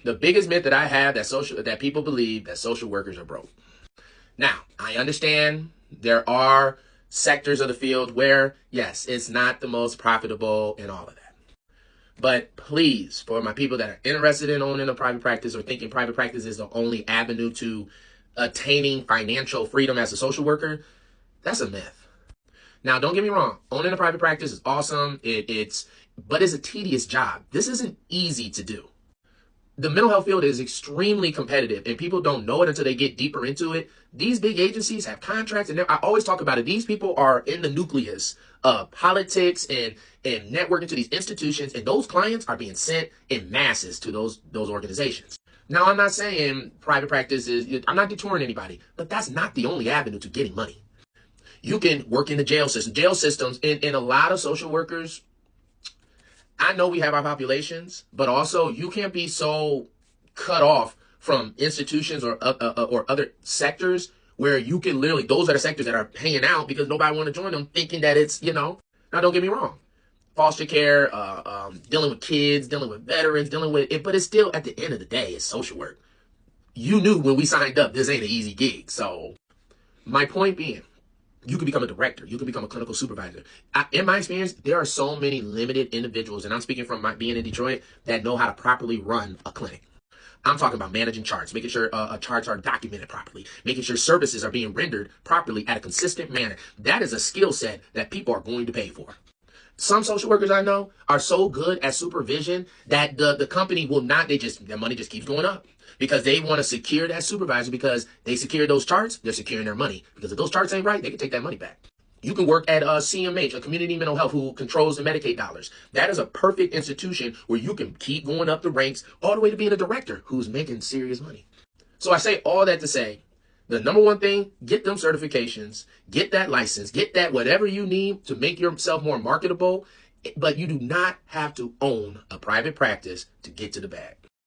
The biggest myth that I have that people believe that social workers are broke. Now, I understand there are sectors of the field where, yes, it's not the most profitable and all of that. But please, for my people that are interested in owning a private practice or thinking private practice is the only avenue to attaining financial freedom as a social worker, that's a myth. Now, don't get me wrong. Owning a private practice is awesome. But it's a tedious job. This isn't easy to do. The mental health field is extremely competitive, and people don't know it until they get deeper into it. These big agencies have contracts, and I always talk about it. These people are in the nucleus of politics and networking to these institutions, and those clients are being sent in masses to those organizations. Now, I'm not saying private practice I'm not deterring anybody, but that's not the only avenue to getting money. You can work in the jail system. Jail systems, in a lot of social workers, I know we have our populations, but also you can't be so cut off from institutions or other sectors where you can literally, those are the sectors that are paying out because nobody want to join them thinking that it's, now don't get me wrong. Foster care, dealing with kids, dealing with veterans, dealing with it, but it's still at the end of the day, it's social work. You knew when we signed up, this ain't an easy gig. So my point being, you can become a director. You can become a clinical supervisor. In my experience, there are so many limited individuals, and I'm speaking from being in Detroit, that know how to properly run a clinic. I'm talking about managing charts, making sure charts are documented properly, making sure services are being rendered properly at a consistent manner. That is a skill set that people are going to pay for. Some social workers I know are so good at supervision that the company will not, their money just keeps going up because they want to secure that supervisor because they secure those charts, they're securing their money. Because if those charts ain't right, they can take that money back. You can work at CMH, a community mental health, who controls the Medicaid dollars. That is a perfect institution where you can keep going up the ranks all the way to being a director who's making serious money. So I say all that to say, the number one thing, get them certifications, get that license, get that whatever you need to make yourself more marketable, but you do not have to own a private practice to get to the bag.